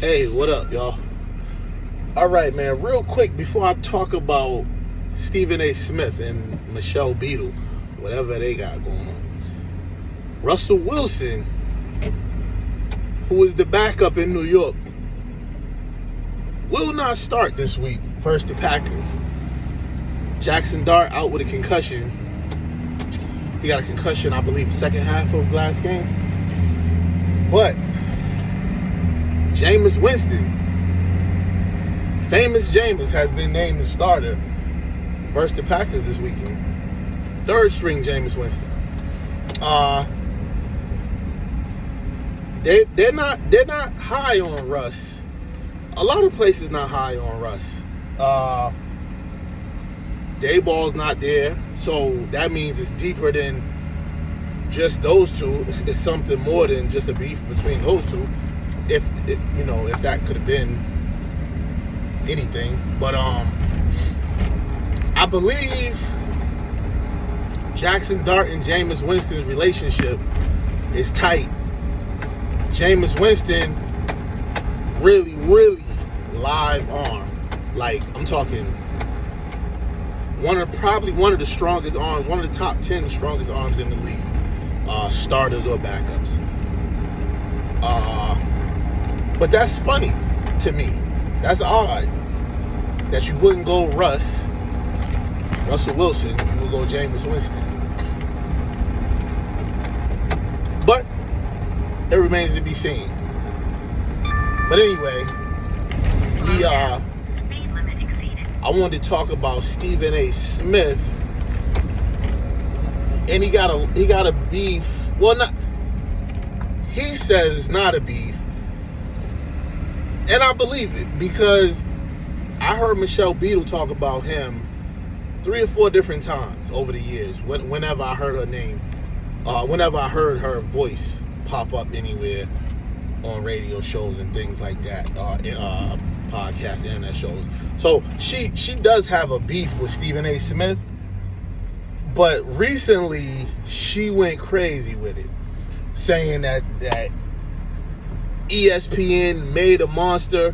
Hey, what up, y'all? All right, man, real quick before I talk about Stephen A. Smith and Michelle Beadle, whatever they got going on. Russell Wilson, who is the backup in New York, will not start this week versus the Packers. Jackson Dart out with a concussion. He got a concussion, I believe, second half of last game. But Jameis Winston, famous Jameis, has been named the starter versus the Packers this weekend. Third string Jameis Winston. They're not high on Russ. A lot of places not high on Russ. Dayball's not there, so that means it's deeper than just those two. It's something more than just a beef between those two. If that could have been anything, but I believe Jackson Dart and Jameis Winston's relationship is tight. Jameis Winston really live arm, like I'm talking probably one of the strongest arms, one of the top 10 strongest arms in the league, starters or backups. But that's funny to me. That's odd that you wouldn't go Russell Wilson, you would go Jameis Winston. But it remains to be seen. But anyway, speed limit exceeded. I wanted to talk about Stephen A. Smith, and he got a beef. Well, not. He says it's not a beef, and I believe it because I heard Michelle Beadle talk about him 3 or 4 different times over the years. Whenever I heard her name, whenever I heard her voice pop up anywhere on radio shows and things like that, podcasts, internet shows. So she does have a beef with Stephen A. Smith, but recently she went crazy with it, saying that ESPN made a monster.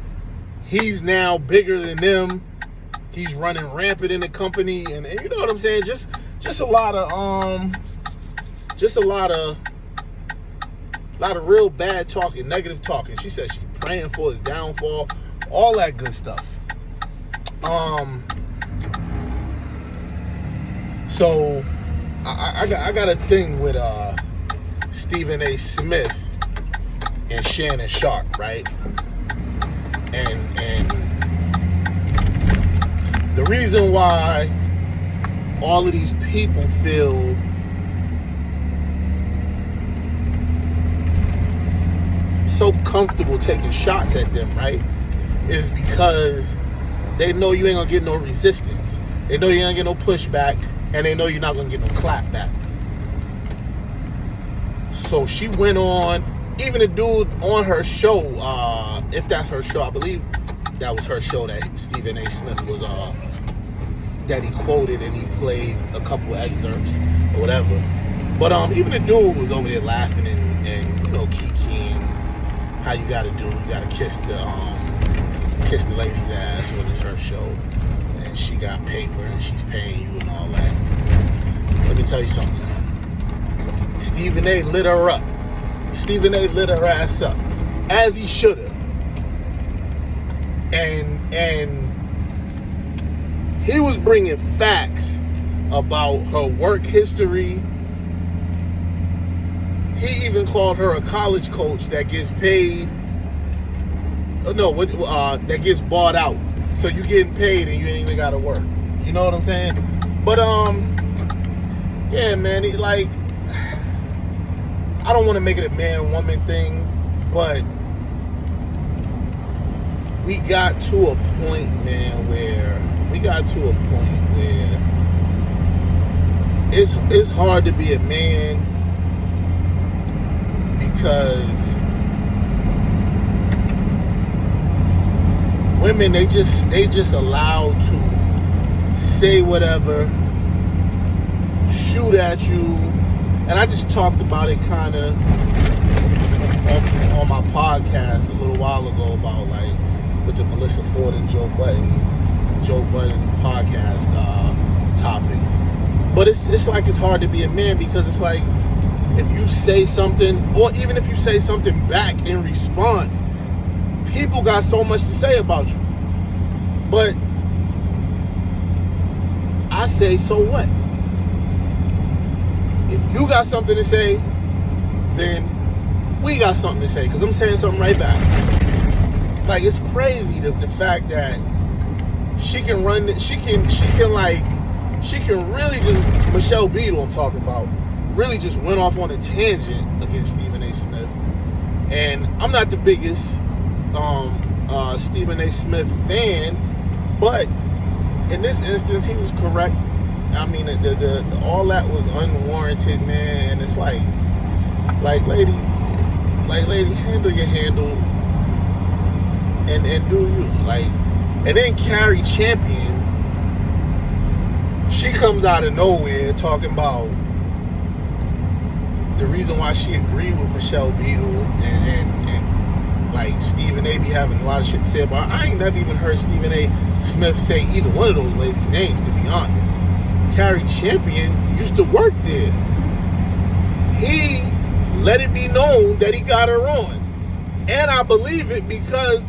He's now bigger than them. He's running rampant in the company, and you know what I'm saying? Just a lot of real bad talking, negative talking. She said she's praying for his downfall, all that good stuff. So I got a thing with Stephen A. Smith and Shannon Sharp, right? And the reason why all of these people feel so comfortable taking shots at them, right, is because they know you ain't gonna get no resistance. They know you ain't gonna get no pushback, and they know you're not gonna get no clap back. So she went on, even the dude on her show, if that's her show, I believe that was her show that Stephen A. Smith was, that he quoted and he played a couple excerpts or whatever. But even the dude was over there laughing and kikiing. How you gotta do? You gotta kiss the lady's ass when it's her show, and she got paper and she's paying you and all that. Let me tell you something. Stephen A. lit her up. Stephen A. lit her ass up, as he should have. And he was bringing facts about her work history. He even called her a college coach that gets paid. That gets bought out. So you getting paid and you ain't even got to work. You know what I'm saying? But yeah, man. I don't want to make it a man-woman thing, but we got to a point, man, where it's hard to be a man because women, they just allowed to say whatever, shoot at you. And I just talked about it kind of on my podcast a little while ago about the Melissa Ford and Joe Budden podcast topic. But it's like it's hard to be a man, because it's like if you say something, or even if you say something back in response, people got so much to say about you. But I say, so what? If you got something to say, then we got something to say, because I'm saying something right back. Like, it's crazy the fact that she can run, she can really just, Michelle Beadle I'm talking about, really just went off on a tangent against Stephen A. Smith. And I'm not the biggest Stephen A. Smith fan, but in this instance, he was correct. I mean, the all that was unwarranted, man. And it's like lady, handle your handle and do you. Like, and then Cari Champion, she comes out of nowhere talking about the reason why she agreed with Michelle Beadle and like Stephen A. be having a lot of shit to say about her. I ain't never even heard Stephen A. Smith say either one of those ladies' names, to be honest. Cari Champion used to work there. He let it be known that he got her on. And I believe it, because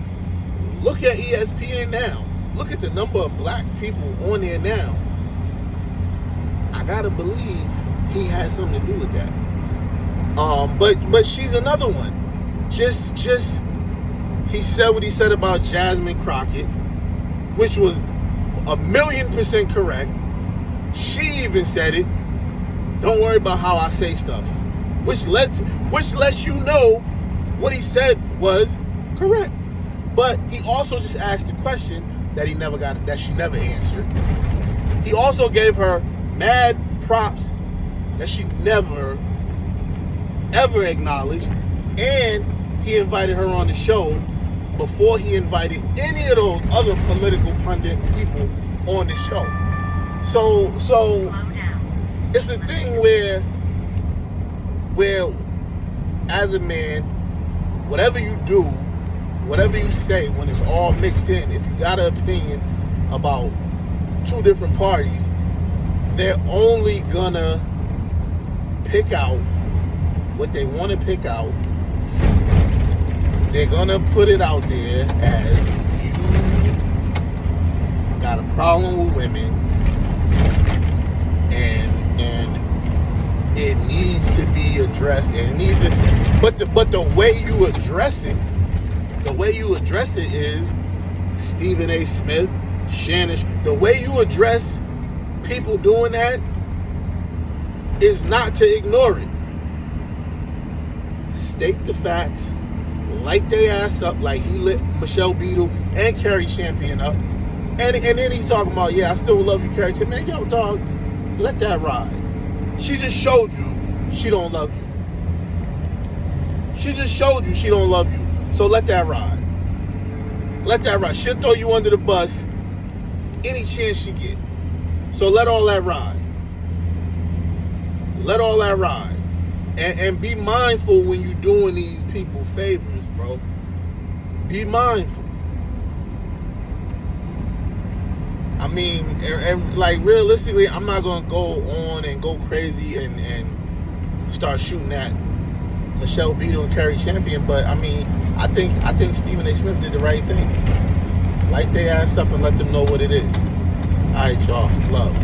look at ESPN now. Look at the number of black people on there now. I gotta believe he had something to do with that. But she's another one. Just he said what he said about Jasmine Crockett, which was 1,000,000% correct. She even said it. Don't worry about how I say stuff, which lets you know what he said was correct. But he also just asked a question that she never answered. He also gave her mad props that she never ever acknowledged, and he invited her on the show before he invited any of those other political pundit people on the show. So it's a thing where as a man, whatever you do, whatever you say, when it's all mixed in, if you got an opinion about two different parties, they're only gonna pick out what they want to pick out. They're gonna put it out there as you got a problem with women, and it needs to be addressed, and it needs to, but the way you address it is Stephen A. Smith, Shannon. The way you address people doing that is not to ignore it. State the facts, light their ass up like he lit Michelle Beadle and Cari Champion up. And then he's talking about, yeah, I still love you, Cari Champion. Man, yo, dog, let that ride. She just showed you she don't love you. She just showed you she don't love you. So let that ride. Let that ride. She'll throw you under the bus any chance she get. So let all that ride. Let all that ride. And be mindful when you're doing these people favors, bro. Be mindful. I mean, and like realistically, I'm not gonna go on and go crazy and start shooting at Michelle Beadle and Cari Champion, but I mean, I think Stephen A. Smith did the right thing. Light their ass up and let them know what it is. All right, y'all. Love.